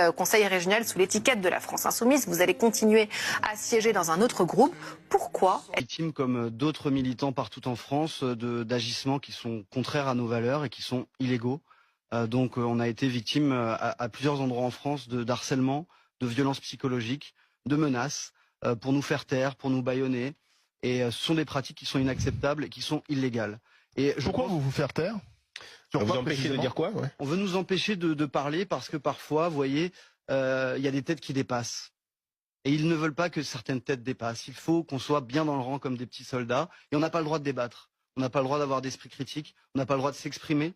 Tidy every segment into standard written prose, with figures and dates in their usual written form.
au Conseil régional sous l'étiquette de la France Insoumise. Vous allez continuer à siéger dans un autre groupe. Pourquoi? Victime, comme d'autres militants partout en France, d'agissements qui sont contraires à nos valeurs et qui sont illégaux. Donc on a été victime à plusieurs endroits en France d'harcèlement, de violences psychologiques, de menaces pour nous faire taire, pour nous bâillonner. Et ce sont des pratiques qui sont inacceptables et qui sont illégales. Et Pourquoi vous faire taire? Vous empêcher de dire quoi? Ouais. On veut nous empêcher de parler parce que parfois, vous voyez, il y a des têtes qui dépassent. Et ils ne veulent pas que certaines têtes dépassent. Il faut qu'on soit bien dans le rang comme des petits soldats. Et on n'a pas le droit de débattre. On n'a pas le droit d'avoir d'esprit critique. On n'a pas le droit de s'exprimer.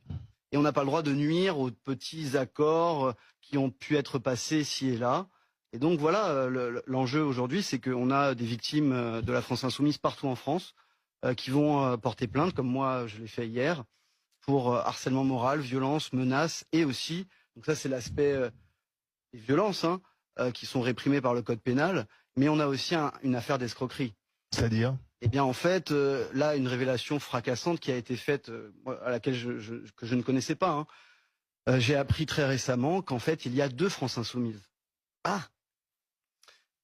Et on n'a pas le droit de nuire aux petits accords qui ont pu être passés ici et là. Et donc voilà, l'enjeu aujourd'hui, c'est qu'on a des victimes de la France Insoumise partout en France qui vont porter plainte, comme moi je l'ai fait hier, pour harcèlement moral, violence, menaces et aussi, donc ça c'est l'aspect des violences, qui sont réprimées par le code pénal, mais on a aussi une affaire d'escroquerie. C'est-à-dire? Eh bien en fait, là une révélation fracassante qui a été faite, à laquelle que je ne connaissais pas. J'ai appris très récemment qu'en fait il y a deux France Insoumises. Ah!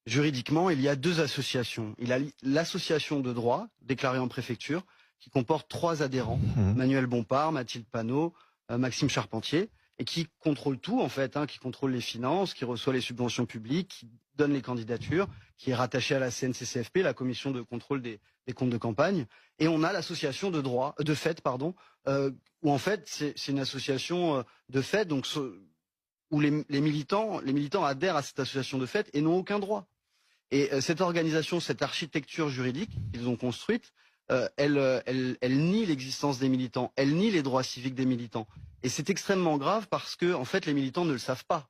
Juridiquement, il y a deux associations. Il y a l'association de droit, déclarée en préfecture, qui comporte 3 adhérents, Manuel Bompard, Mathilde Panot, Maxime Charpentier, et qui contrôle tout en fait, qui contrôle les finances, qui reçoit les subventions publiques, qui donne les candidatures, qui est rattaché à la CNCCFP, la commission de contrôle des comptes de campagne. Et on a l'association de fait, où en fait c'est une association de fait, donc où les militants adhèrent à cette association de fait et n'ont aucun droit. Et cette organisation, cette architecture juridique qu'ils ont construite, elle nie l'existence des militants, elle nie les droits civiques des militants. Et c'est extrêmement grave parce que, en fait, les militants ne le savent pas.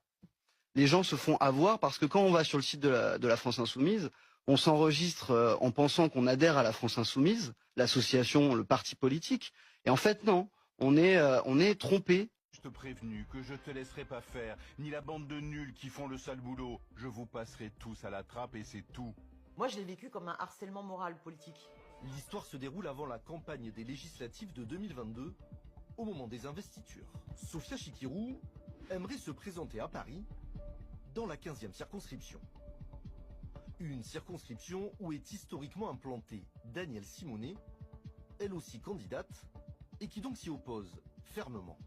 Les gens se font avoir parce que quand on va sur le site de la France Insoumise, on s'enregistre en pensant qu'on adhère à la France Insoumise, l'association, le parti politique. Et en fait, non, on est trompé. Je te prévenu que je te laisserai pas faire, ni la bande de nuls qui font le sale boulot. Je vous passerai tous à la trappe et c'est tout. Moi, je l'ai vécu comme un harcèlement moral politique. L'histoire se déroule avant la campagne des législatives de 2022, au moment des investitures. Sophia Chikirou aimerait se présenter à Paris, dans la 15e circonscription. Une circonscription où est historiquement implantée Danielle Simonet, elle aussi candidate, et qui donc s'y oppose fermement.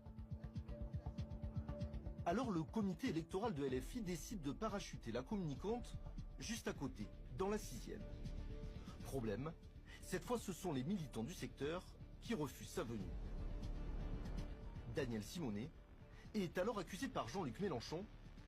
Alors le comité électoral de LFI décide de parachuter la communicante juste à côté, dans la 6e. Problème, cette fois ce sont les militants du secteur qui refusent sa venue. Danielle Simonet est alors accusée par Jean-Luc Mélenchon